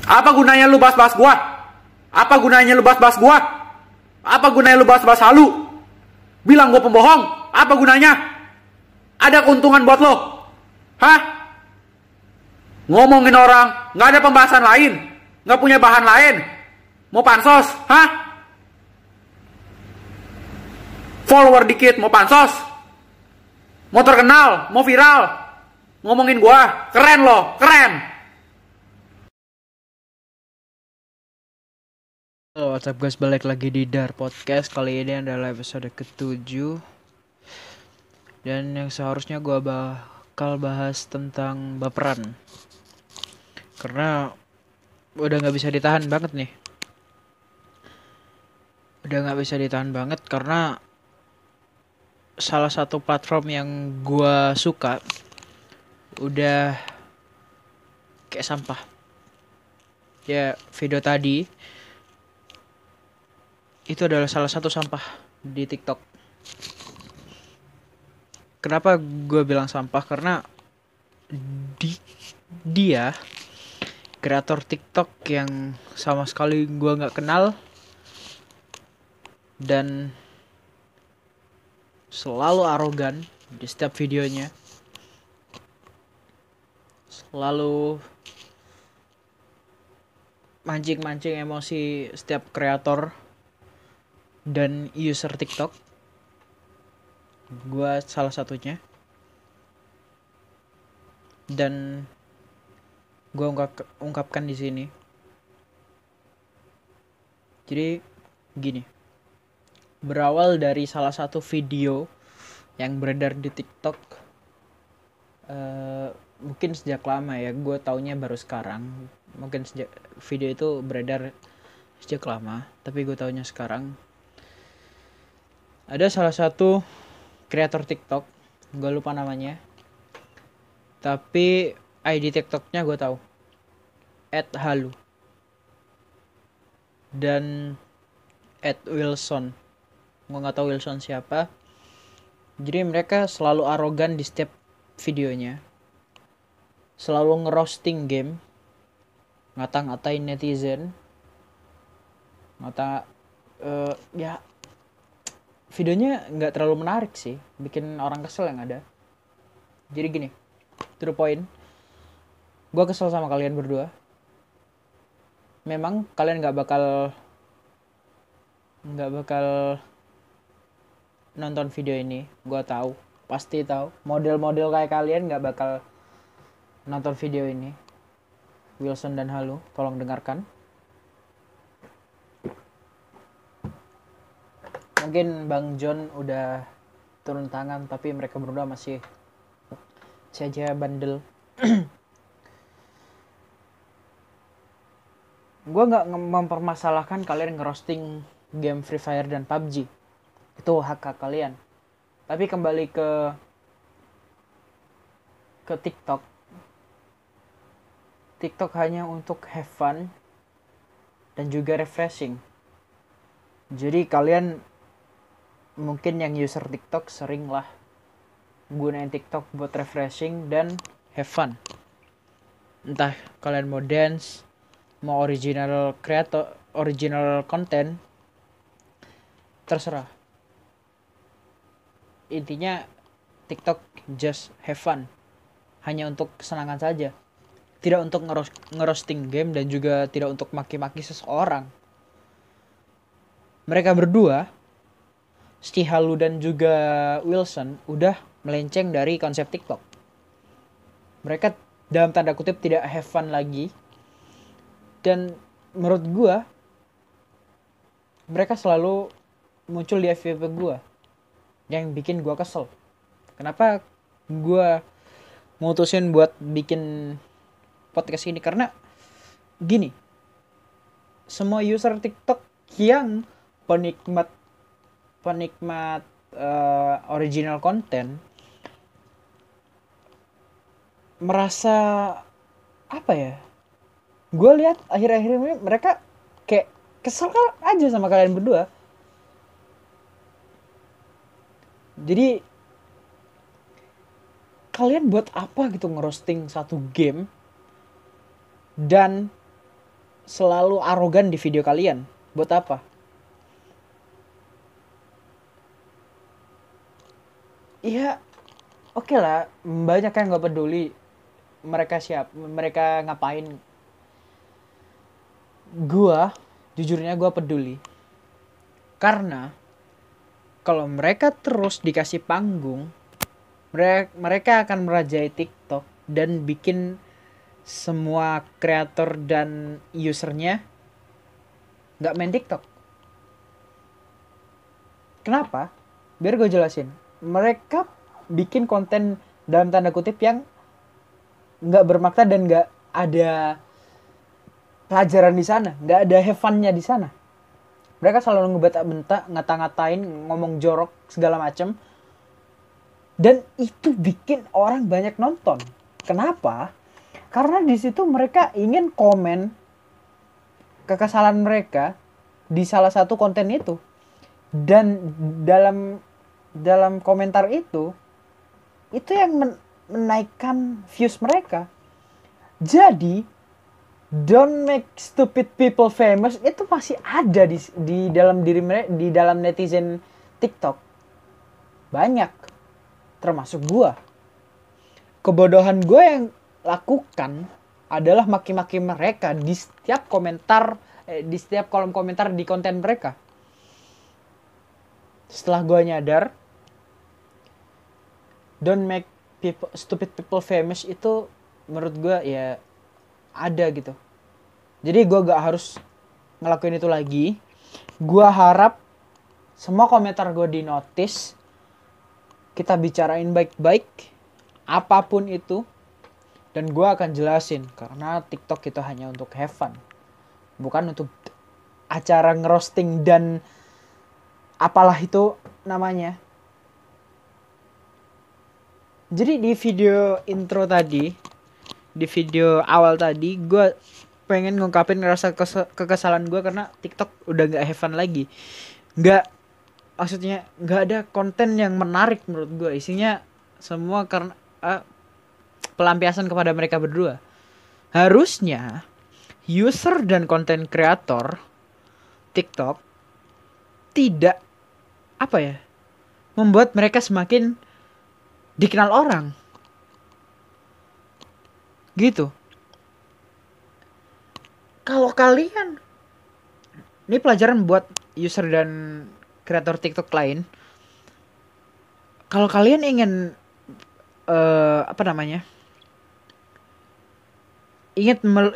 Apa gunanya lu bahas-bahas gua? Apa gunanya lu bahas-bahas gua? Apa gunanya lu bahas-bahas halu? Bilang gua pembohong? Apa gunanya? Ada keuntungan buat lo? Hah? Ngomongin orang, nggak ada pembahasan lain, nggak punya bahan lain, mau pansos? Hah? Follower dikit, mau pansos? Mau terkenal, mau viral, ngomongin gua, keren loh, keren. Halo, what's up guys, balik lagi di Dar Podcast. Kali ini adalah episode ke-7. Dan yang seharusnya gue bakal bahas tentang baperan. Karena udah gak bisa ditahan banget nih. Udah gak bisa ditahan banget karena salah satu platform yang gue suka udah kayak sampah. Ya, video tadi itu adalah salah satu sampah di TikTok. Kenapa gue bilang sampah? Karena dia kreator TikTok yang sama sekali gue nggak kenal dan selalu arogan di setiap videonya, selalu mancing-mancing emosi setiap kreator dan user TikTok. Gua salah satunya. Dan gua ungkapkan di sini. Jadi gini. Berawal dari salah satu video yang beredar di TikTok. Mungkin sejak lama ya. Gua taunya baru sekarang. Mungkin sejak video itu beredar sejak lama, tapi gue taunya sekarang. Ada salah satu kreator TikTok, gue lupa namanya, tapi ID TikToknya gue tahu, @halu dan @wilson. Gue nggak tahu Wilson siapa. Jadi mereka selalu arogan di setiap videonya, selalu ngerosting game, ngata-ngatain netizen, ya videonya nggak terlalu menarik sih, bikin orang kesel yang ada. Jadi gini, to the point, gue kesel sama kalian berdua. Memang kalian nggak bakal nonton video ini, gue tahu, pasti tahu. Model-model kayak kalian nggak bakal nonton video ini. Wilson dan Halu, tolong dengarkan. Mungkin Bang John udah turun tangan, tapi mereka berdua masih saja bandel. Gue nggak mempermasalahkan kalian ngerosting game Free Fire dan PUBG, itu hak kalian. Tapi kembali ke TikTok. TikTok hanya untuk have fun dan juga refreshing. Jadi kalian mungkin yang user TikTok sering lah gunain TikTok buat refreshing dan have fun. Entah kalian mau dance, mau original content, terserah. Intinya TikTok just have fun, hanya untuk kesenangan saja, tidak untuk ngerosting game dan juga tidak untuk maki-maki seseorang. Mereka berdua, si Halu dan juga Wilson, udah melenceng dari konsep TikTok. Mereka dalam tanda kutip tidak have fun lagi. Dan menurut gue, mereka selalu muncul di FYP gue, yang bikin gue kesel. Kenapa gue mutusin buat bikin podcast ini? Karena gini, semua user TikTok yang penikmat original content merasa apa ya, gue lihat akhir-akhir ini mereka kayak kesel aja sama kalian berdua. Jadi kalian buat apa gitu ngerosting satu game dan selalu arogan di video kalian? Buat apa? Iya, oke lah, banyak yang nggak peduli mereka ngapain. Jujurnya gua peduli. Karena kalau mereka terus dikasih panggung, mereka akan merajai TikTok dan bikin semua kreator dan usernya nggak main TikTok. Kenapa? Biar gue jelasin. Mereka bikin konten dalam tanda kutip yang nggak bermakna dan nggak ada pelajaran di sana, nggak ada have fun-nya di sana. Mereka selalu ngebentak-bentak, ngata-ngatain, ngomong jorok segala macem, dan itu bikin orang banyak nonton. Kenapa? Karena di situ mereka ingin komen kekesalan mereka di salah satu konten itu, dan dalam komentar itu yang menaikkan views mereka. Jadi don't make stupid people famous itu masih ada di dalam diri mereka, di dalam netizen TikTok. Banyak, termasuk gua. Kebodohan gua yang lakukan adalah maki-maki mereka di setiap komentar, di setiap kolom komentar di konten mereka. Setelah gua nyadar, don't make stupid people famous itu menurut gua ya ada gitu. Jadi gue gak harus ngelakuin itu lagi. Gue harap semua komentar gue di notice, kita bicarain baik-baik, apapun itu, dan gue akan jelasin. Karena TikTok itu hanya untuk have fun, bukan untuk acara ngerosting dan apalah itu namanya. Jadi di video intro tadi, di video awal tadi, gue pengen ngungkapin rasa kekesalan gue karena TikTok udah gak have fun lagi. Maksudnya gak ada konten yang menarik menurut gue. Isinya semua karena pelampiasan kepada mereka berdua. Harusnya user dan konten kreator TikTok tidak membuat mereka semakin dikenal orang gitu. Kalau kalian, ini pelajaran buat user dan kreator TikTok lain, kalau kalian ingin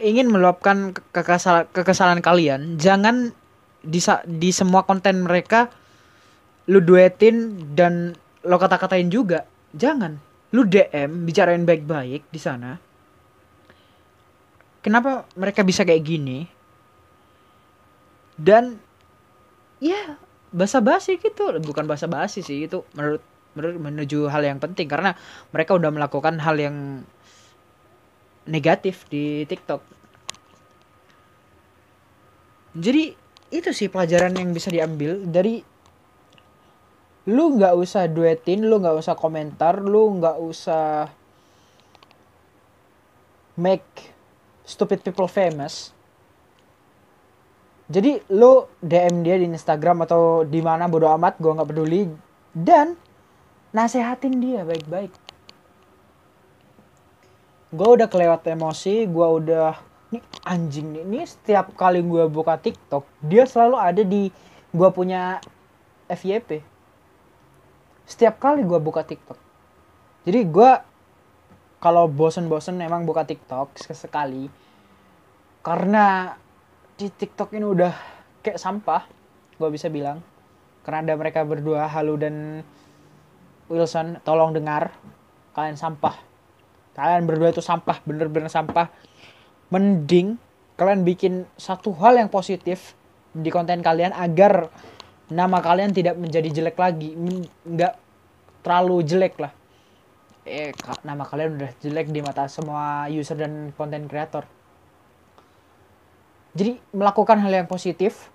ingin meluapkan kekesalan kalian, jangan di semua konten mereka lu duetin dan lo kata-katain juga. Jangan, lu DM, bicarain baik-baik di sana. Kenapa mereka bisa kayak gini? Dan ya basa-basi gitu, bukan basa-basi sih, itu menurut menuju hal yang penting karena mereka udah melakukan hal yang negatif di TikTok. Jadi itu sih pelajaran yang bisa diambil dari lu nggak usah duetin, lu nggak usah komentar, lu nggak usah make stupid people famous. Jadi lu DM dia di Instagram atau di mana bodo amat, gue nggak peduli, dan nasehatin dia baik-baik. Gue udah kelewat emosi, gue udah nih anjing nih, ini setiap kali gue buka TikTok dia selalu ada di gue punya FYP. Setiap kali gue buka TikTok. Jadi gue kalau bosen-bosen emang buka TikTok sekali. Karena di TikTok ini udah kayak sampah, gue bisa bilang. Karena ada mereka berdua, Halu dan Wilson, tolong dengar. Kalian sampah. Kalian berdua itu sampah, bener-bener sampah. Mending kalian bikin satu hal yang positif di konten kalian agar nama kalian tidak menjadi jelek lagi. Nggak terlalu jelek lah. Nama kalian udah jelek di mata semua user dan konten kreator. Jadi melakukan hal yang positif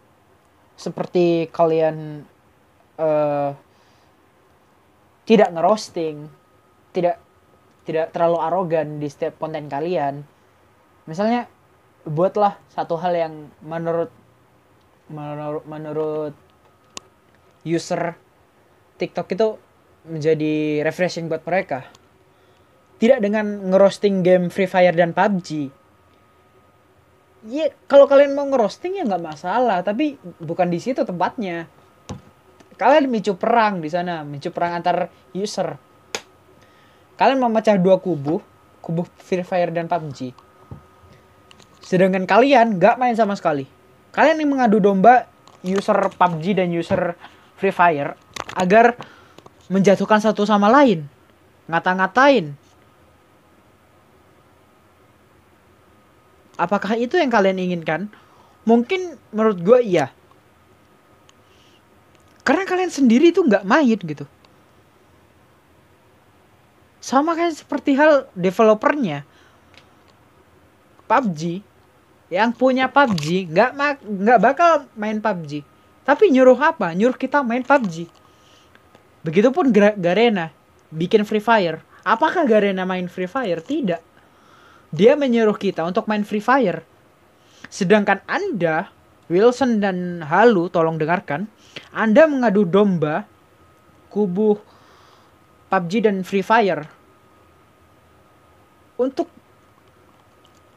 seperti kalian tidak ngerosting, tidak terlalu arogan di setiap konten kalian. Misalnya buatlah satu hal yang menurut user TikTok itu menjadi refreshing buat mereka. Tidak dengan ngerosting game Free Fire dan PUBG. Ya, kalau kalian mau ngerosting ya nggak masalah, tapi bukan di situ tempatnya. Kalian micu perang di sana, micu perang antar user. Kalian memecah dua kubu Free Fire dan PUBG. Sedangkan kalian nggak main sama sekali. Kalian yang mengadu domba user PUBG dan user Free Fire agar menjatuhkan satu sama lain, ngata-ngatain. Apakah itu yang kalian inginkan? Mungkin menurut gue iya. Karena kalian sendiri itu nggak main gitu. Sama kayak seperti hal developernya PUBG. Yang punya PUBG nggak bakal main PUBG. Tapi nyuruh apa? Nyuruh kita main PUBG. Begitupun Garena bikin Free Fire. Apakah Garena main Free Fire? Tidak. Dia menyuruh kita untuk main Free Fire. Sedangkan Anda, Wilson dan Halu, tolong dengarkan. Anda mengadu domba kubu PUBG dan Free Fire untuk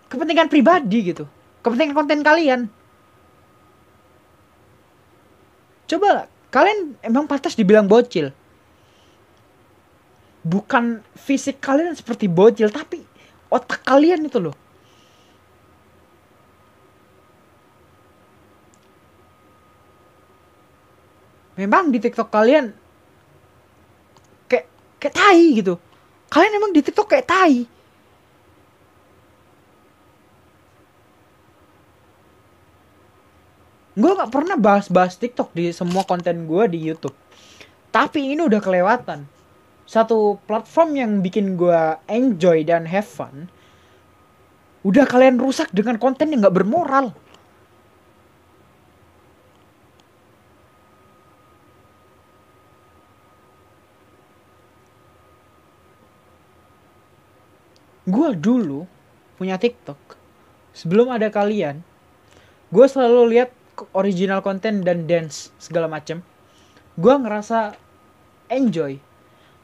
kepentingan pribadi gitu. Kepentingan konten kalian. Coba, kalian emang pantas dibilang bocil. Bukan fisik kalian seperti bocil, tapi otak kalian itu loh. Memang di TikTok kalian kayak tai gitu. Kalian emang di TikTok kayak tai. Gue gak pernah bahas-bahas TikTok di semua konten gue di YouTube. Tapi ini udah kelewatan. Satu platform yang bikin gue enjoy dan have fun, udah kalian rusak dengan konten yang gak bermoral. Gue dulu punya TikTok. Sebelum ada kalian, gue selalu lihat original konten dan dance segala macem. Gue ngerasa enjoy.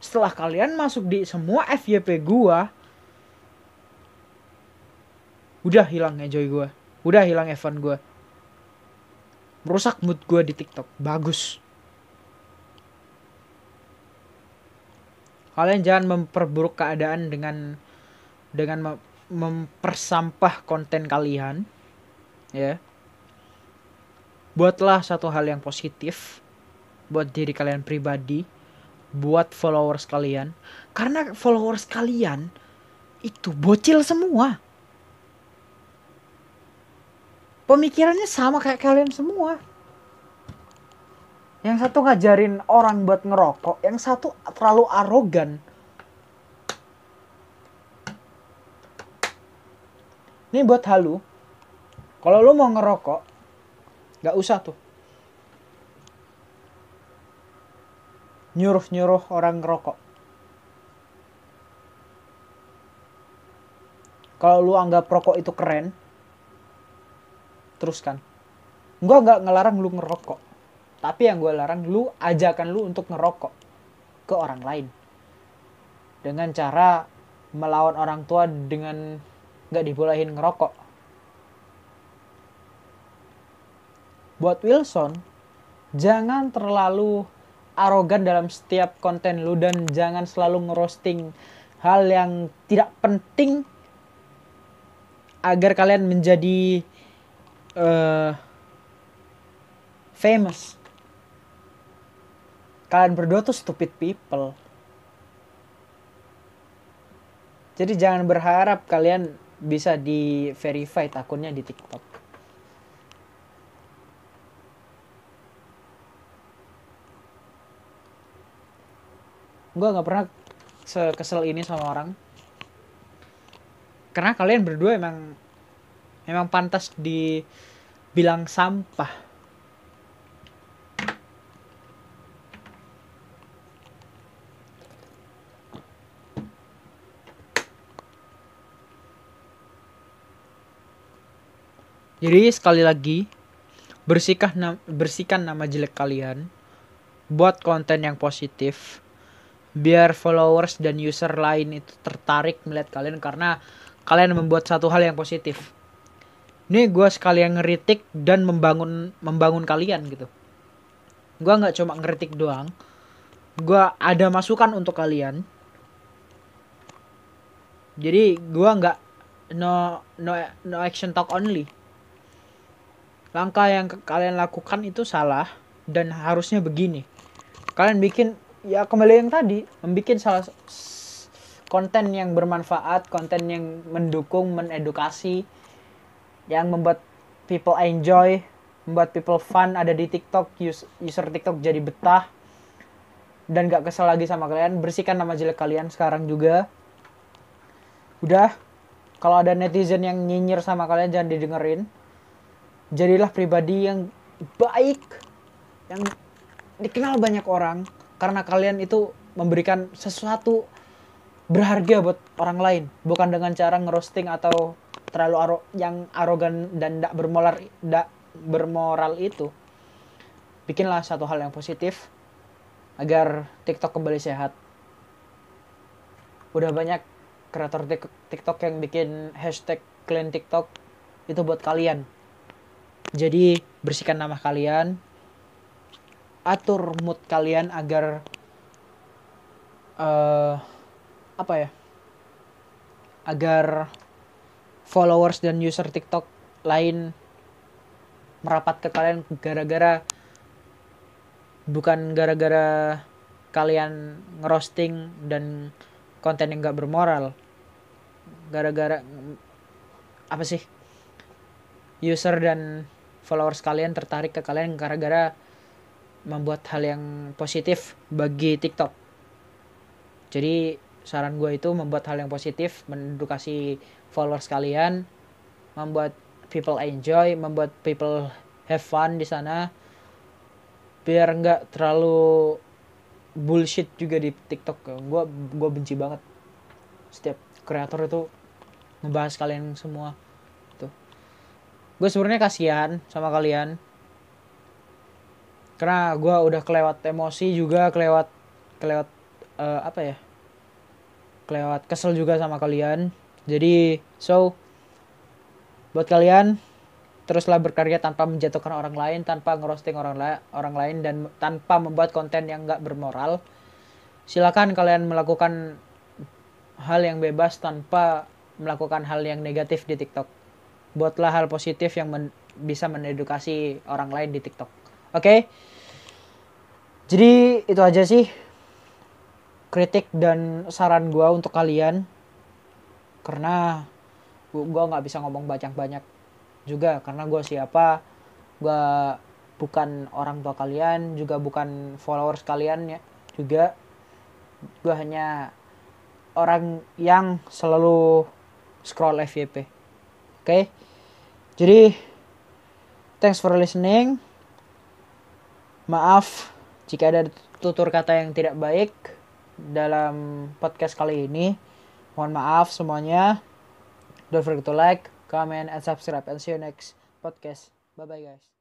Setelah kalian masuk di semua FYP gua, udah hilang enjoy gua, udah hilang fun gua, merusak mood gua di TikTok. Bagus. Kalian jangan memperburuk keadaan dengan mempersampah konten kalian, ya. Buatlah satu hal yang positif buat diri kalian pribadi, buat followers kalian. Karena followers kalian itu bocil semua. Pemikirannya sama kayak kalian semua. Yang satu ngajarin orang buat ngerokok, yang satu terlalu arogan. Ini buat Halu. Kalau lu mau ngerokok, gak usah tuh nyuruh orang ngerokok. Kalau lu anggap rokok itu keren, teruskan. Gue gak ngelarang lu ngerokok, tapi yang gue larang lu ajakan lu untuk ngerokok ke orang lain dengan cara melawan orang tua dengan gak dibolehin ngerokok. Buat Wilson, jangan terlalu arogan dalam setiap konten lu dan jangan selalu ngerosting hal yang tidak penting agar kalian menjadi famous. Kalian berdua tuh stupid people. Jadi jangan berharap kalian bisa di verify akunnya di TikTok. Gue gak pernah sekesel ini sama orang. Karena kalian berdua emang pantas dibilang sampah. Jadi sekali lagi, bersihkan nama jelek kalian, buat konten yang positif, biar followers dan user lain itu tertarik melihat kalian karena kalian membuat satu hal yang positif. Ini gue sekalian ngeritik dan membangun kalian gitu. Gue nggak cuma ngeritik doang, gue ada masukan untuk kalian. Jadi gue nggak no action talk only. Langkah yang kalian lakukan itu salah dan harusnya begini. Kalian bikin ya kembali yang tadi, membikin salah konten yang bermanfaat, konten yang mendukung, menedukasi, yang membuat people enjoy, membuat people fun ada di TikTok, user TikTok jadi betah dan gak kesel lagi sama kalian. Bersihkan nama jelek kalian sekarang juga. Udah, kalau ada netizen yang nyinyir sama kalian jangan didengerin. Jadilah pribadi yang baik, yang dikenal banyak orang, karena kalian itu memberikan sesuatu berharga buat orang lain, bukan dengan cara ngerosting atau terlalu yang arogan dan tidak bermoral itu. Bikinlah satu hal yang positif agar TikTok kembali sehat. Udah banyak kreator TikTok yang bikin hashtag clean TikTok, itu buat kalian. Jadi bersihkan nama kalian, atur mood kalian agar agar followers dan user TikTok lain merapat ke kalian bukan gara-gara kalian ngerosting dan konten yang gak bermoral. Gara-gara user dan followers kalian tertarik ke kalian gara-gara membuat hal yang positif bagi TikTok. Jadi saran gue itu membuat hal yang positif, mengedukasi followers kalian, membuat people enjoy, membuat people have fun di sana, biar nggak terlalu bullshit juga di TikTok. Gue benci banget setiap kreator itu ngebahas kalian semua. Tuh, gue sebenarnya kasihan sama kalian karena gue udah kelewat emosi juga, kelewat kesel juga sama kalian. Jadi buat kalian, teruslah berkarya tanpa menjatuhkan orang lain, tanpa ngerosting orang lain, dan tanpa membuat konten yang gak bermoral. Silakan kalian melakukan hal yang bebas tanpa melakukan hal yang negatif di TikTok. Buatlah hal positif yang bisa mengedukasi orang lain di TikTok. Oke? Jadi itu aja sih kritik dan saran gue untuk kalian, karena gue nggak bisa ngomong banyak juga karena gue siapa, gue bukan orang tua kalian, juga bukan followers kalian ya, juga gue hanya orang yang selalu scroll FYP. Oke? Jadi thanks for listening. Maaf jika ada tutur kata yang tidak baik dalam podcast kali ini. Mohon maaf semuanya. Don't forget to like, comment, and subscribe, and see you next podcast. Bye bye guys.